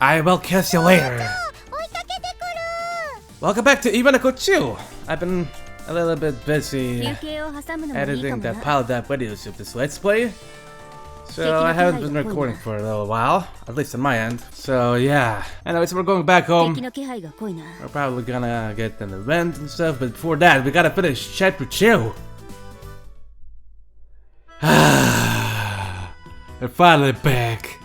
I will kiss you later. Welcome back to Evenicle 2. I've been a little bit busy editing the piled up videos of this Let's Play. So I haven't been recording for a little while, at least on my end. So yeah. Anyways, we're going back home. We're probably gonna get an event and stuff, but before that, we gotta finish chapter 2. We're finally back.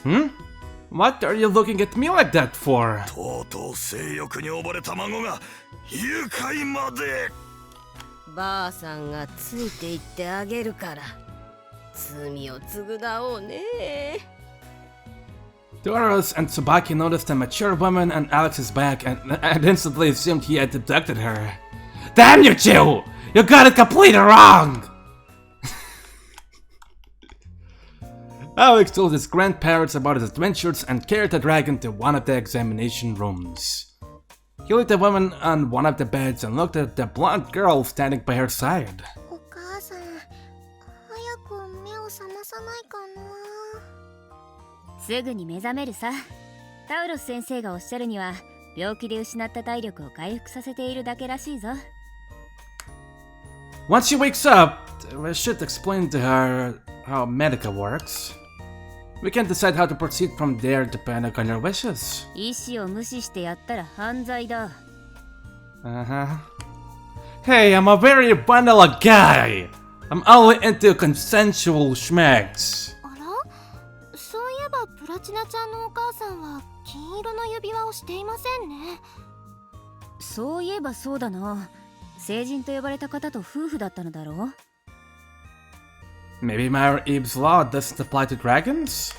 Hmm? What are you looking at me like that for? Doros and Tsubaki noticed a mature woman on Alex's back and instantly assumed he had abducted her. Damn you two! You got it completely wrong! Alex told his grandparents about his adventures and carried the dragon to one of the examination rooms. He laid the woman on one of the beds and looked at the blonde girl standing by her side. Once she wakes up, we should explain to her how medical works. We can decide how to proceed from there depending on your wishes. Hey, I'm a very vanilla guy. I'm only into consensual schmags. Maybe Mayor Eve's law doesn't apply to dragons?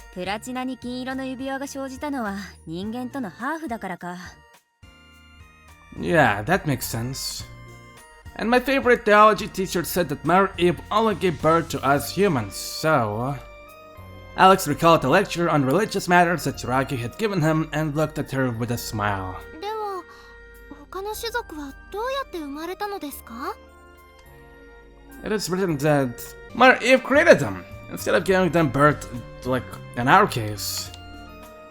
Yeah, that makes sense. And my favorite theology teacher said that Mayor Eve only gave birth to us humans, so... Alex recalled a lecture on religious matters that Shiraki had given him and looked at her with a smile. It is written that Mayor Eve created them, instead of giving them birth, like in our case.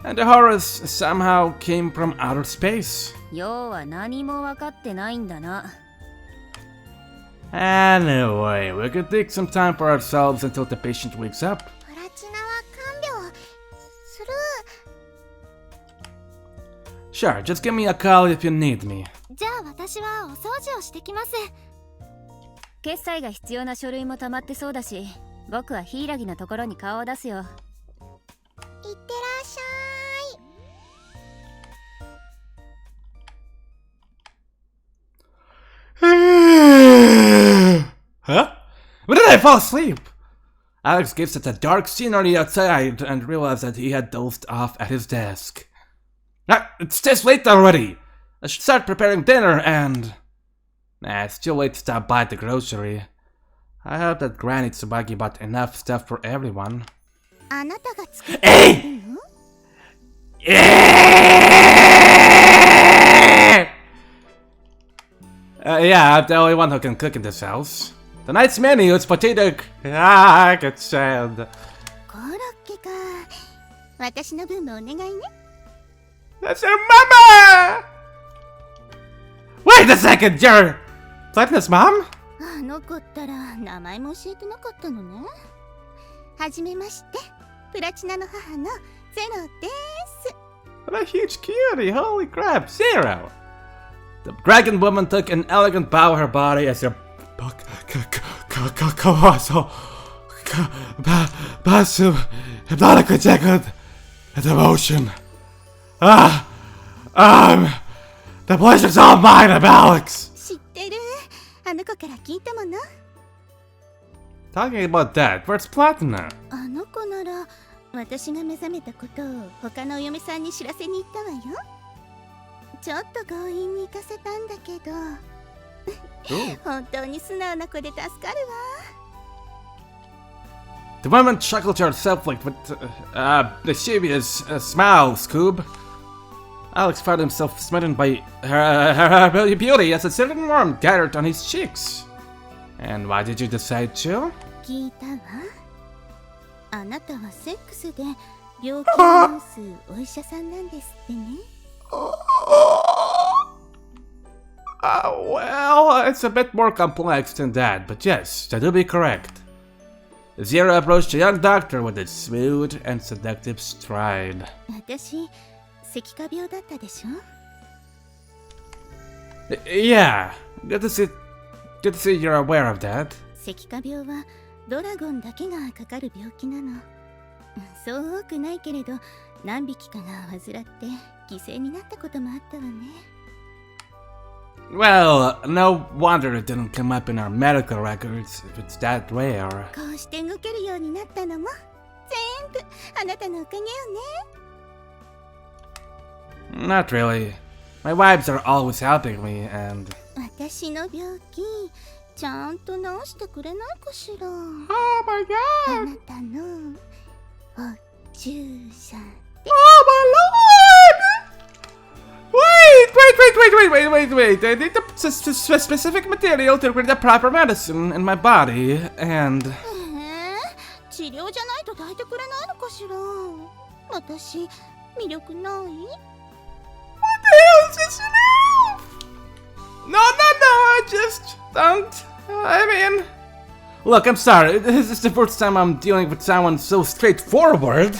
And the Horus somehow came from outer space. Anyway, we could take some time for ourselves until the patient wakes up. Sure, just give me a call if you need me. Huh? When did I fall asleep? Alex gazed at the dark scenery outside and realized that he had dozed off at his desk. It's this late already! I should start preparing dinner and... it's too late to stop by the grocery. I hope that Granny Tsubaki bought enough stuff for everyone. Hey! Yeah, I'm the only one who can cook in this house. Tonight's menu is potato... I get sad. That's her mama! Wait a second, you're... Platinum's mom? What a huge cutie, holy crap, Zero! The dragon woman took an elegant bow of her body as her... Basu... hypnotically tickled at emotion. The pleasure's all mine, I'm Alex! Talking about that, where's Platinum? The woman chuckled to herself like with mischievous smile, Scoob. Alex found himself smitten by her beauty as a certain warmth gathered on his cheeks. And why did you decide to? 聞いたわ。あなたはセックスで病気を治すお医者さんなんですってね。Well, it's a bit more complex than that, but yes, that would be correct. Zero approached the young doctor with a smooth and seductive stride. 私、赤化病だったでしょ? Yeah, good to see you're aware of that. 赤化病はドラゴンだけがかかる病気なの。そう多くないけれど、何匹かが患って犠牲になったこともあったわね。Well, no wonder it didn't come up in our medical records if it's that rare. こうして動けるようになったのも全部あなたのおかげよね。 Not really. My wives are always helping me and... 私の病気、ちゃんと治してくれないかしら。 Oh my god! あなたのお注射で。 Oh my lord! Wait! I need the specific material to create the proper medicine in my body, and... 治療じゃないと抱いてくれないのかしら。私、魅力ない？ What the hell is this now? No, I just don't... I mean... Look, I'm sorry, this is the first time I'm dealing with someone so straightforward.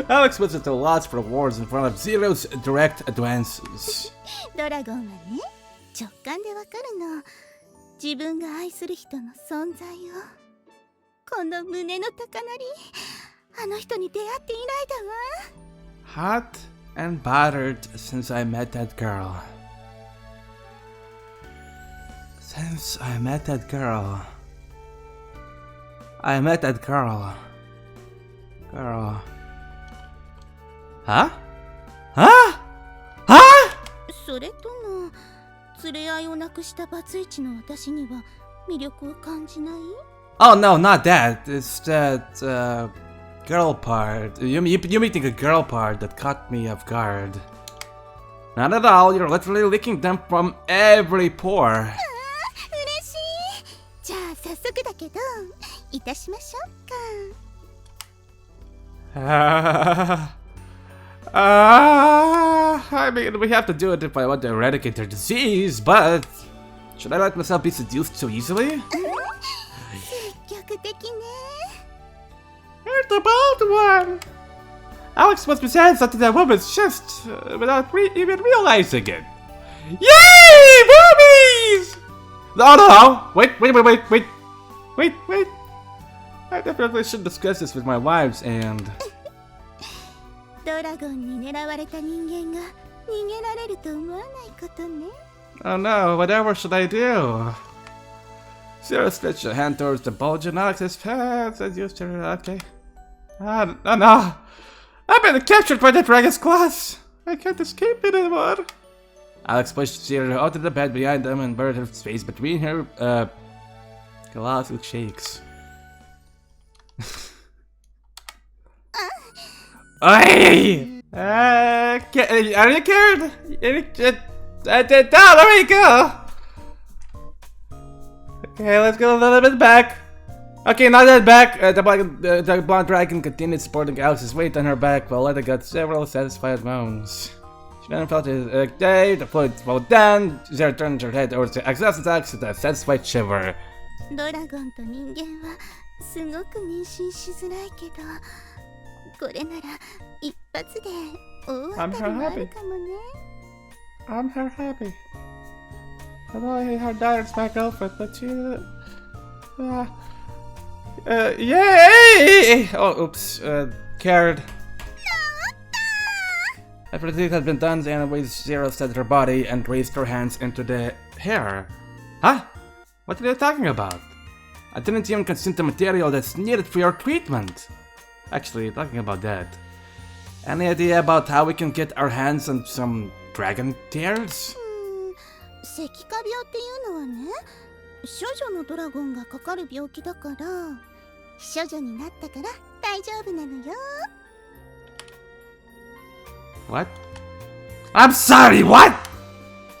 Alex was at a loss for words in front of Zero's direct advances. ドラゴンはね、直感でわかるの。自分が愛する人の存在を。この胸の高鳴り、あの人に出会って以来だわ。 Hot and bothered since I met that girl. Since I met that girl. I met that girl. Girl. Huh? Huh? Huh? それとも、連れ合いをなくしたバツイチの私には魅力を感じない？ Oh no, not that. It's that girl part. You meeting a girl part that caught me off guard. Not at all. You're literally licking them from every pore. 嬉しい。じゃあ早速だけど、いたしましょうか。I mean, we have to do it if I want to eradicate their disease, but should I let myself be seduced so easily? 積極的ね。 You're the bold one! Alex must be saying something to that woman's chest without even realizing it. Yay! Boobies! No! Wait! I definitely should discuss this with my wives and... ドラゴンに狙われた人間が逃げられると思わないことね。 Oh no, whatever should I do? Sarah stretched her hand towards the bulge in Alex's pants and used her... Okay. Oh no! I've been captured by the dragon's claws! I can't escape it anymore! Alex pushed Sarah out of the bed behind them and buried her face between her, colossal shakes. Oi! Are you scared? There we go! Okay, let's go a little bit back. Okay, now that back, the blonde dragon continued supporting Alex's weight on her back while Letta got several satisfied moans. She then felt his day, the fluid flowed down, Zara turned her head towards the exhausted Alex with a satisfied shiver. ドラゴンと人間はすごく妊娠しづらいけど、これなら一発で大当たりもあるかもね。 I'm her happy. Although her daughter's my girlfriend, but she... yay! Oh, oops. Cared. After the deed had been done, Xana Zero steadied her body and raised her hands into the hair. Huh? What are you talking about? I didn't even consume the material that's needed for your treatment. Actually, talking about that. Any idea about how we can get our hands on some dragon tears? 赤化病っていうのはね、処女のドラゴンがかかる病気だから、処女になったから大丈夫なのよ。 What? I'm sorry, what?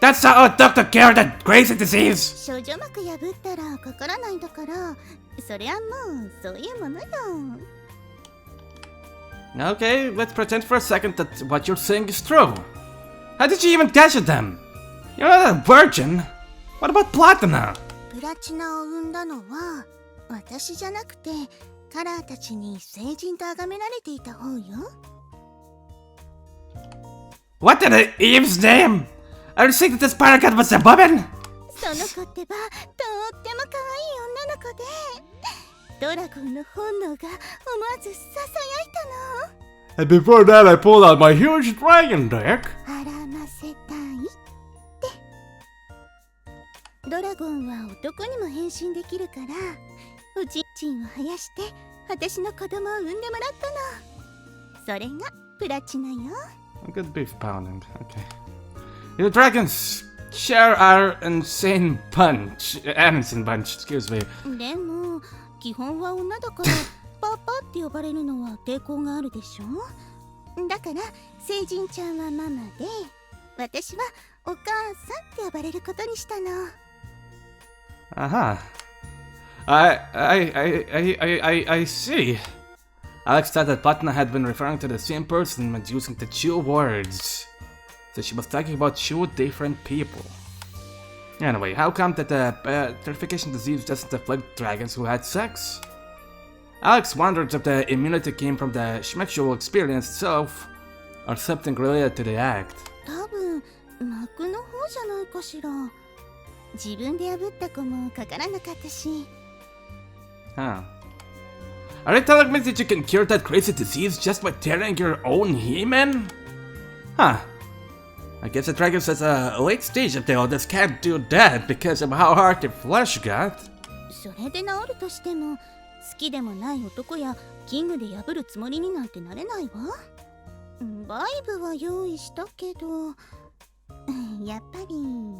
That's how a doctor cured that crazy disease? 少女膜破ったらかからないんだから、そりゃもうそういうものよ。Okay, let's pretend for a second that what you're saying is true. How did you even catch them? You're not a virgin. What about Platina? プラチナを産んだのは私じゃなくてカラーたちに聖人と崇められていた方よ。What in Eve's name? Are you saying that this paragon was a woman? その子ってばとっても可愛い女の子で、ドラゴンの本能が思わず囁いたの。 And before that I pulled out my huge dragon deck. あらませたいって。ドラゴンは男にも変身できるから、おちんちんを生やして私の子供を産んでもらったの。それがプラチナよ。Good beef pounding, okay. You dragons share our insane bunch. Excuse me. でも基本は女だからパパって呼ばれるのは抵抗があるでしょ。だから聖人ちゃんはママで、私はお母さんって呼ばれることにしたの。Uh-huh. I see. Alex thought that Patna had been referring to the same person but using the two words. So she was talking about two different people. Anyway, how come that the purification disease doesn't afflict dragons who had sex? Alex wondered if the immunity came from the sexual experience itself, or something related to the act. 多分膜の方じゃないかしら。自分で破った子もかからなかったし。Huh. Are you telling me that you can cure that crazy disease just by tearing your own hymen? Huh. I guess the dragons at a late stage of the oldest can't do that because of how hard their flesh got. それで治るとしても、好きでもない男やキングで破るつもりになんてなれないわ。バイブは用意したけど、やっぱりね。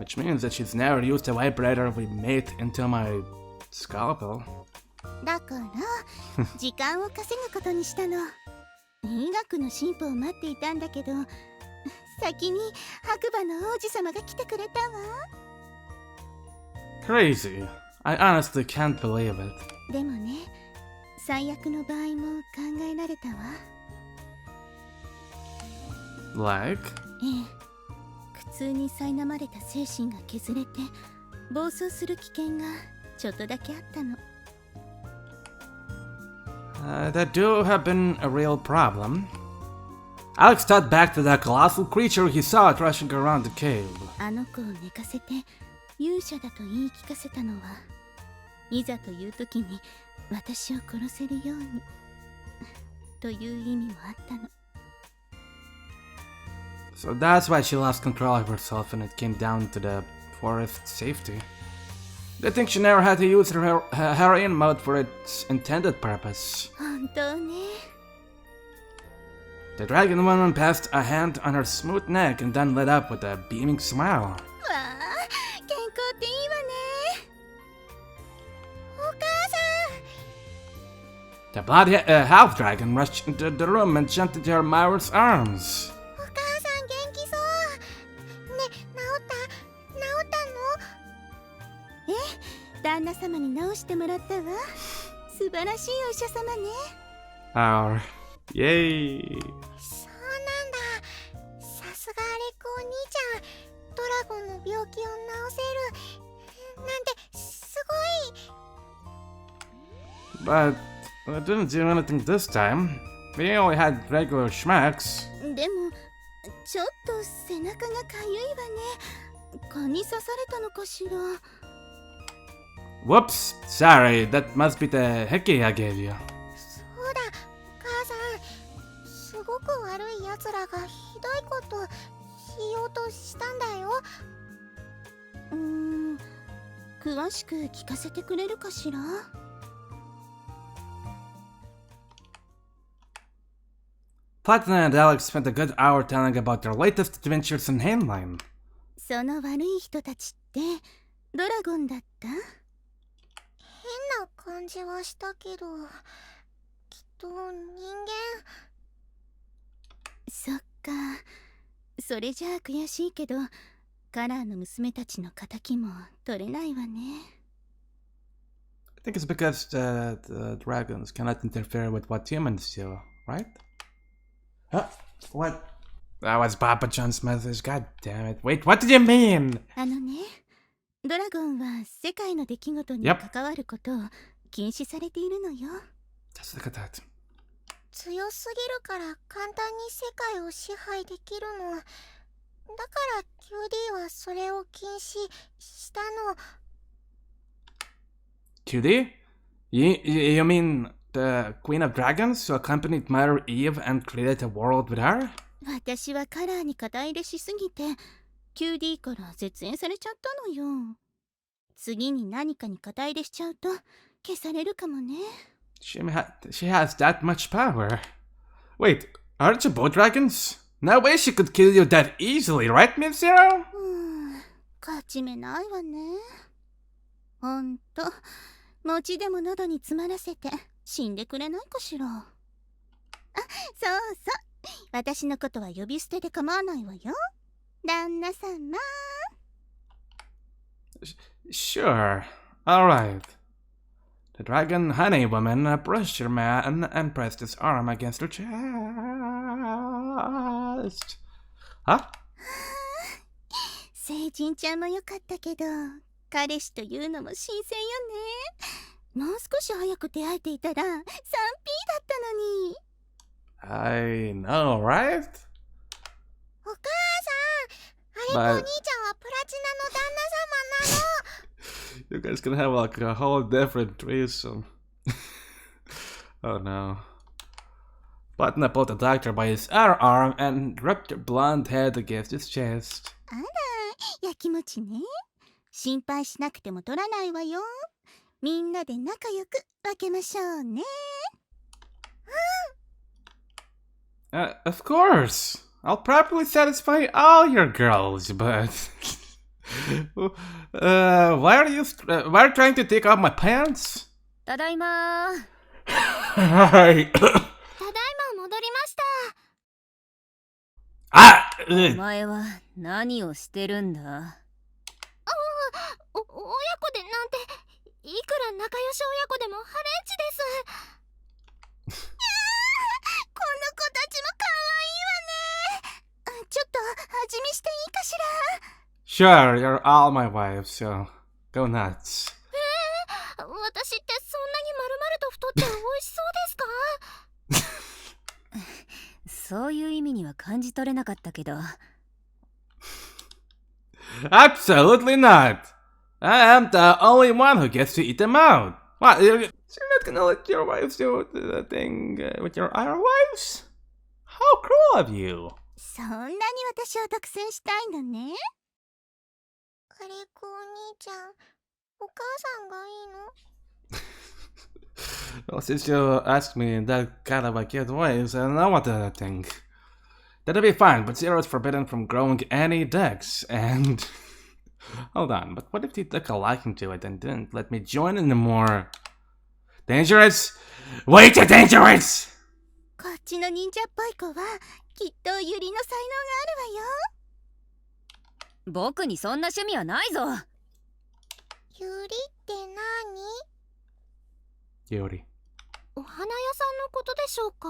Which means that she's never used the vibrator we made into my scalpel. だから時間を稼ぐことにしたの。医学の進歩を待っていたんだけど、先に白馬の王子様が来てくれたわ。Crazy. I honestly can't believe it. でもね、最悪の場合も考えられたわ。Like? ええ、苦痛に苛まれた精神が削れて暴走する危険がちょっとだけあったの。That do have been a real problem. Alex thought back to that colossal creature he saw rushing around the cave. あの子を寝かせて勇者だと言い聞かせたのは、いざという時に私を殺せるようにという意味もあったの。So that's why she lost control of herself when it came down to the forest safety. They think she never had to use her heroin mode for its intended purpose. 本当ね。The dragon woman passed a hand on her smooth neck and then lit up with a beaming smile. わあ、健康っていいわね。お母さん。 The bloody half dragon rushed into the room and jumped into her Myra's arms. お母さん元気そう。ね、治ったの？旦那様に治してもらったわ。素晴らしいお医者様ね。Our yay. そうなんだ。さすがアレックお兄ちゃん。ドラゴンの病気を治せるなんてすごい。 But it didn't do anything this time. We only had regular schmacks. でもちょっと背中がかゆいわね。蚊に刺されたのかしら。Whoops, sorry, that must be the hickey I gave you. そうだ、お母さん。すごく悪い奴らがひどいことしようとしたんだよ。詳しく聞かせてくれるかしら。Platina and Alex spent a good hour telling about their latest adventures in Hainline. その悪い人たちってドラゴンだった？変な感じはしたけど、きっと人間。そっか。それじゃあ悔しいけど、カラーの娘たちの仇も取れないわね。I think it's because the dragons cannot interfere with what humans do, right? Huh? What? That was Papa John's message. God damn it. Wait, what did you mean? ドラゴンは世界の出来事に Yep. 関わることを禁止されているのよ。 Just look at that. 強すぎるから簡単に世界を支配できるの。だから QD はそれを禁止したの。QD? You mean the Queen of Dragons who accompanied Mother Eve and created a world with her? 私はカラーに肩入れしすぎて QD から絶縁されちゃったのよ。次に何かに肩入れしちゃうと消されるかもね。She has that much power. Wait, aren't you both dragons? No way she could kill you that easily, right, Miss Zero? 勝ち目ないわね。ほんと、餅でも喉に詰まらせて死んでくれないかしら。あ、そうそう。私のことは呼び捨てで構わないわよ。旦那様。Sure. Alright. The dragon honey woman approached your man and pressed his arm against her chest. Huh? 聖人ちゃんも良かったけど、彼氏というのも新鮮よね。もう少し早く出会えていたら 3P だったのに。I know, right? お母さん、あれとお兄ちゃんはプラチナの旦那様なの。You guys can have like a whole different threesome. Oh no. Button pulled the doctor by his other arm and rubbed her blonde head against his chest. あら、やきもちね。心配しなくても取らないわよ。みんなで仲良く分けましょうね。Of course. I'll probably satisfy all your girls, but why are you trying to take off my pants? ただいまー。Hi. ただいま戻りました。Ah! お前は何をしてるんだ。親子でなんて、いくら仲良し親子でもハレンチです。この子たちも可愛いわね。ちょっと味見していいかしら。 Sure, you're all my wives, so go nuts. 私ってそんなに丸々と太って美味しそうですか？そういう意味には感じ取れなかったけど。Absolutely not. I am the only one who gets to eat them out. What? You're not gonna let your wives do the thing with your other wives? How cruel of you. そんなに私を独占したいのね。あれこお兄ちゃん、お母さんがいいのWell, since you asked me in that kind of a cute ways, I know what to think. That'll be fine, but Zero is forbidden from growing any decks, and... Hold on, but what if he took a liking to it and didn't let me join in the more... Dangerous? Way too dangerous! こっちの忍者っぽい子はきっとユリの才能があるわよ。僕にそんな趣味はないぞ。ユリって何？Yuri. お花屋さんのことでしょうか？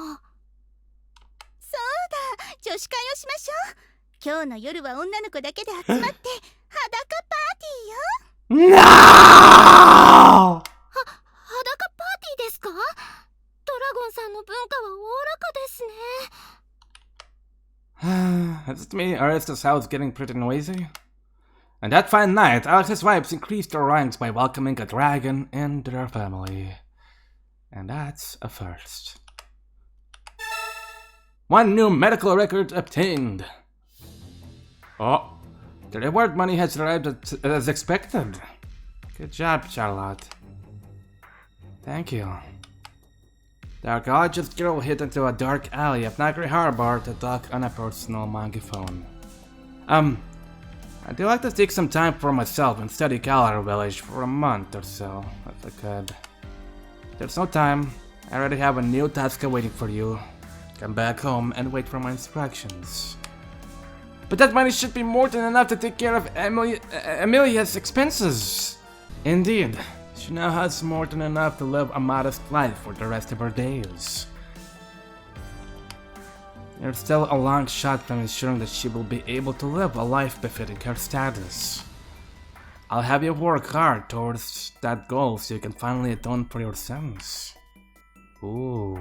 そうだ、女子会をしましょう。今日の夜は女の子だけで集まって裸パーティーよ。No! 裸パーティーですか？ドラゴンさんの文化はおおらかですね。Is it me, or is this house getting pretty noisy? And that fine night, Alex's wives increased their ranks by welcoming a dragon into their family. And that's a first. One new medical record obtained. Oh, the reward money has arrived as expected. Good job, Charlotte. Thank you. The archaeologist girl hid into a dark alley of Nagri Harbor to talk on a personal mangaphone. I'd like to take some time for myself and study Galar Village for a month or so, if I could. There's no time. I already have a new task waiting for you. come back home and wait for my instructions. But that money should be more than enough to take care of Amelia's expenses. Indeed, she now has more than enough to live a modest life for the rest of her days. There's still a long shot from ensuring that she will be able to live a life befitting her status. I'll have you work hard towards that goal so you can finally atone for your sins. Ooh.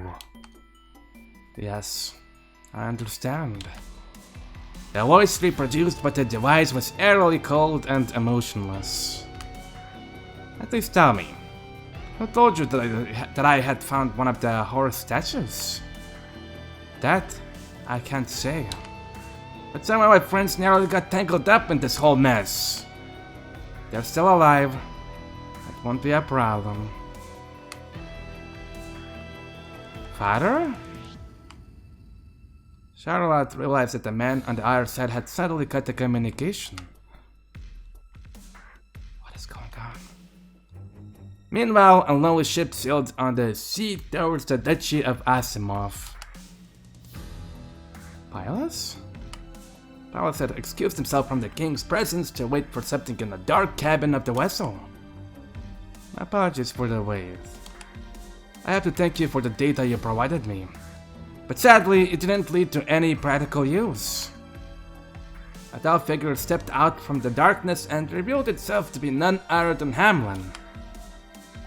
Yes, I understand. The voice reproduced by the device was eerily cold and emotionless. At least tell me, who told you that I had found one of the horror statues? That I can't say. But some of my friends narrowly got tangled up in this whole mess. They're still alive. That won't be a problem. Father? Charlotte realized that the man on the other side had suddenly cut the communication. What is going on? Meanwhile, a lonely ship sailed on the sea towards the Duchy of Asimov. Pilus? Pilus had excused himself from the king's presence to wait for something in the dark cabin of the vessel. My apologies for the wait. I have to thank you for the data you provided me. But sadly, it didn't lead to any practical use. A tall figure stepped out from the darkness and revealed itself to be none other than Hamlin.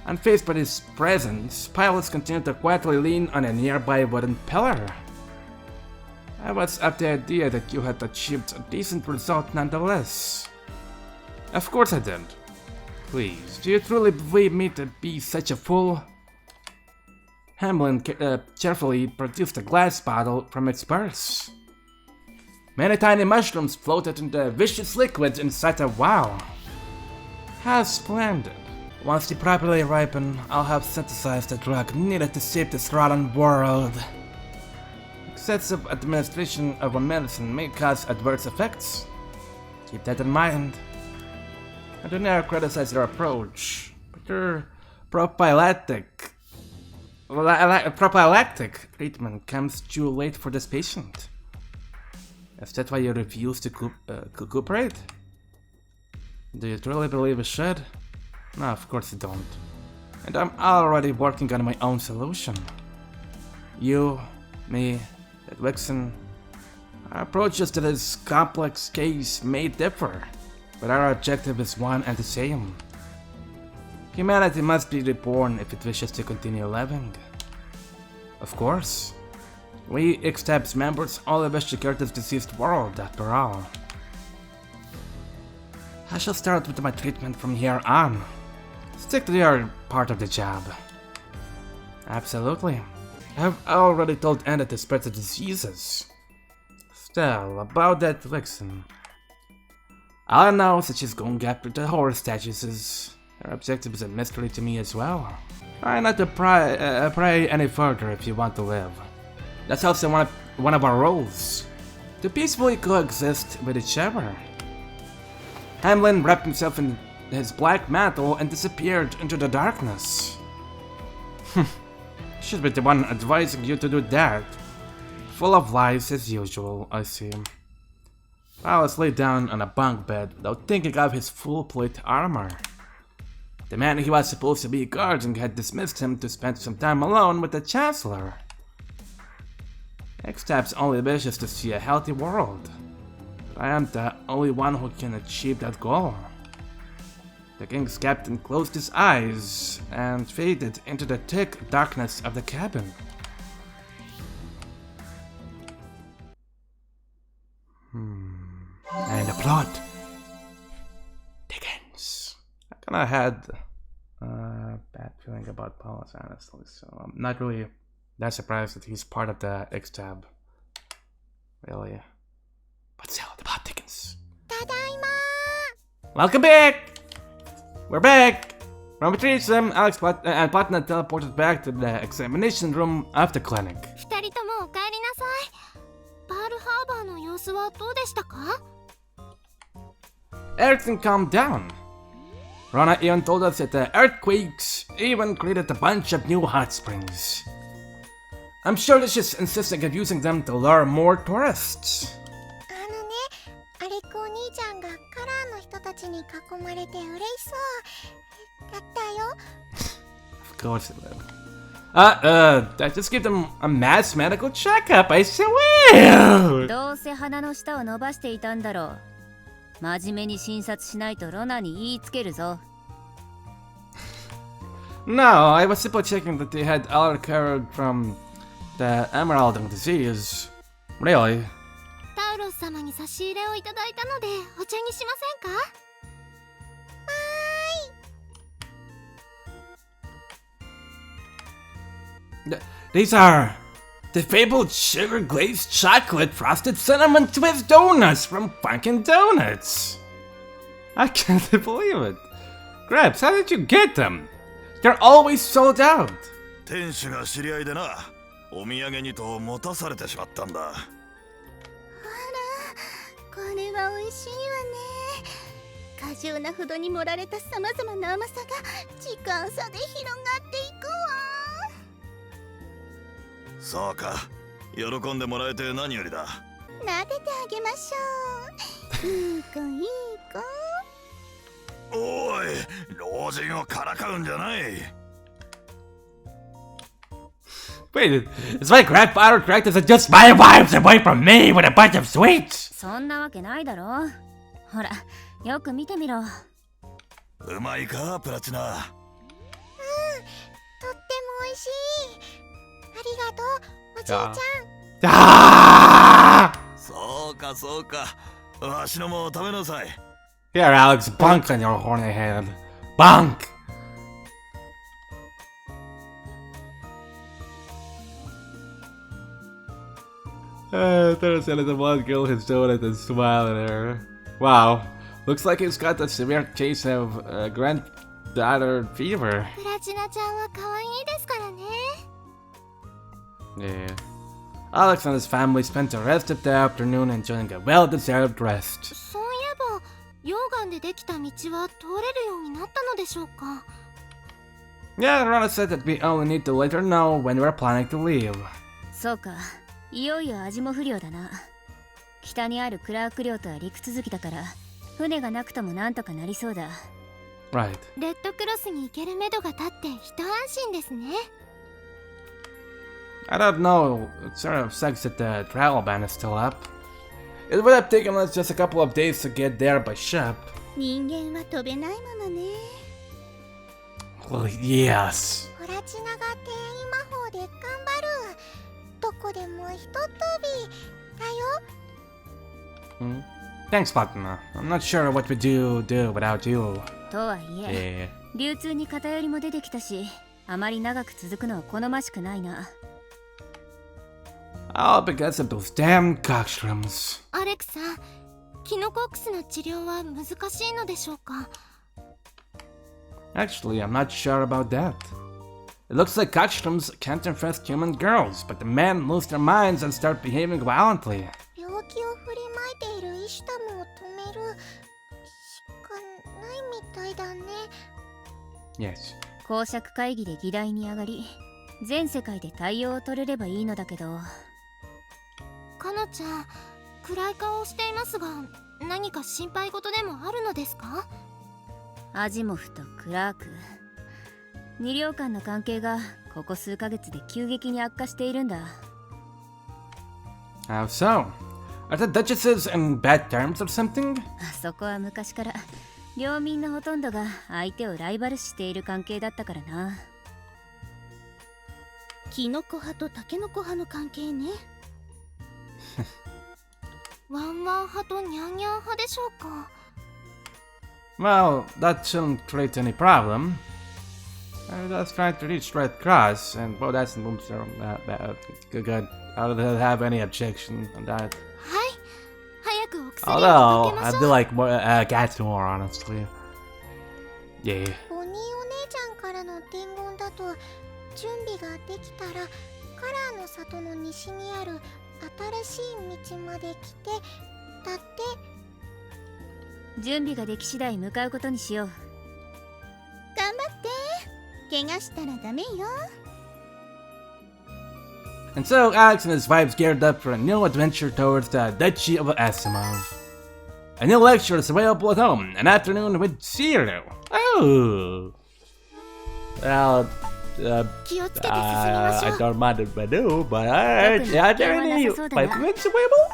Unfazed by his presence, Pilus continued to quietly lean on a nearby wooden pillar. I was of the idea that you had achieved a decent result nonetheless. Of course I did. Please, do you truly believe me to be such a fool? Hamlin carefully produced a glass bottle from its purse. Many tiny mushrooms floated in the vicious liquid inside the vial. How splendid. Once they properly ripen, I'll have synthesized the drug needed to save this rotten world. Excessive administration of a medicine may cause adverse effects. Keep that in mind. I do not criticize your approach, but your prophylactic treatment comes too late for this patient. Is that why you refuse to cooperate? Do you truly believe you should? No, of course you don't. And I'm already working on my own solution. You, me, and Vixen, our approaches to this complex case may differ, but our objective is one and the same. Humanity must be reborn if it wishes to continue living. Of course, we X-Tab's members only wish to cure this diseased world after all. I shall start with my treatment from here on. Stick to your part of the job. Absolutely. I have already told Anna to spread the diseases. Still, about that Vixen. All I know is that she's going after the horror statues. Her objective is a mystery to me as well. Try not to pray any further if you want to live. That's also one of our roles. To peacefully coexist with each other. Hamlin wrapped himself in his black mantle and disappeared into the darkness. Should be the one advising you to do that. Full of lies as usual, I see. Pilus lay down on a bunk bed without thinking of his full plate armor. The man he was supposed to be guarding had dismissed him to spend some time alone with the Chancellor. X-Tab's only wish is to see a healthy world. I am the only one who can achieve that goal. The King's captain closed his eyes and faded into the thick darkness of the cabin. And the plot begins. I kinda had a bad feeling about Paulus, honestly, so I'm not really that surprised that he's part of the X-Tab. Really. But still, the plot thickens. Welcome back! We're back! From retrieving Alex and Platna teleported back to the examination room of the clinic. 二人ともお帰りなさい。パールハーバーの様子はどうでしたか? Everything calmed down. Rona even told us that the earthquakes even created a bunch of new hot springs. I'm sure that she's insisting on using them to lure more tourists. アレクお兄ちゃんがカラーの人たちに囲まれて嬉しそうだったよ。 Of course it will. Just give them a mass medical checkup, I swear! どうせ鼻の下を伸ばしていたんだろう。真面目に診察しないとロナに言いつけるぞ。No, I was simply checking that they had all recovered from the emerald disease. Really? タウロス様に差し入れをいただいたのでお茶にしませんか？ These are the fabled sugar glazed chocolate frosted cinnamon twist donuts from Funkin' Donuts. I can't believe it. Grabs, how did you get them? They're always sold out. 店主が知り合いでな、お土産にと持たされてしまったんだ。これは美味しいわね。過剰なほどに盛られたさまざまな甘さが時間差で広がっていくわ。そうか、喜んでもらえて何よりだ。撫でてあげましょう。いい子いい子。おい、老人をからかうんじゃない。Wait, is my grandfather correct? Is it just my wives away from me with a bunch of sweets? そんなわけないだろ。ほら、よく見てみろ。うまいか、プラチナ。とっても美味しい。ありがとう、おじいちゃん。Ah! そうかそうか、わしのも食べなさい。 Here, Alex, bunk on your horny head. Bunk! There's the one girl who's doing it and smiling at her. Wow, looks like he's got a severe case of granddaughter fever. プラチナちゃんは可愛いですからね。Yeah. Alex and his family spent the rest of the afternoon enjoying a well-deserved rest. そういえば溶岩でできた道は通れるようになったのでしょうか？ Yeah, Rona said that we only need to let her know when we're planning to leave. そうか、いよいよ味も不良だな。北にあるクラーク領とは陸続きだから、船がなくともなんとかなりそうだ。Right. レッドクロスに行けるめどが立って一安心ですね。I don't know, it sort of sucks that the travel ban is still up. It would have taken us just a couple of days to get there by ship. 人間は飛べないものね。 Well, yes. プラチナが転移魔法で頑張る。どこでもひと飛びだよ。Thanks, partner. I'm not sure what we do without you. とはいえ、Yeah. 流通に偏りも出てきたし、あまり長く続くのは好ましくないな。All because of those damn cockshrooms. アレクさん、キノコックスの治療は難しいのでしょうか？ Actually, I'm not sure about that. It looks like cockshrooms can't infest human girls, but the men lose their minds and start behaving violently. 病気を振りまいている医師たもを止めるしかないみたいだね。 Yes. 公爵会議で議題に上がり、全世界で対応を取れればいいのだけど。かのちゃん、暗い顔をしていますが、何か心配事でもあるのですか？アジモフとクラーク、二領間の関係がここ数ヶ月で急激に悪化しているんだ。 How so? Are the duchesses in bad terms or something? そこは昔から領民のほとんどが相手をライバル視している関係だったからな。キノコ派とタケノコ派の関係ね。ワンワン派とニャンニャン派でしょうか？ Well, that shouldn't create any problem. I was just trying to reach Red Cross, and well, that's good. I don't have any objection on that. はい、早くお薬を Although, かけまし I ょ do う。 like cats more, honestly. Yeah. お兄お姉ちゃんからの伝言だと、準備ができたらカラーの里の西にある新しい道まで来てだって。準備ができ次第向かうことにしよう。頑張って。怪我したらダメよ。And so Alex and his wives geared up for a new adventure towards the Duchy of Asimov. A new lecture is available at home, an afternoon with Zero. Oh. Well, 気をつけて進みましょ I う don't mind if I do, but are there any vitamins available?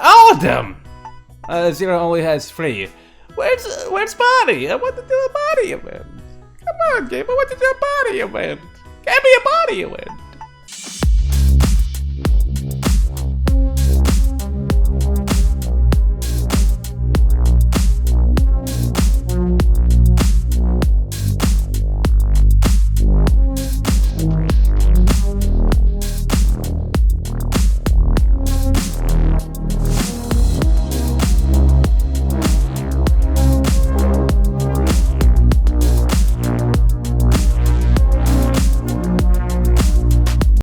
All of them! Zero only has 3. Where's Body? I want to do a body event. Come on, game, I want to do a body event. Give me a body event.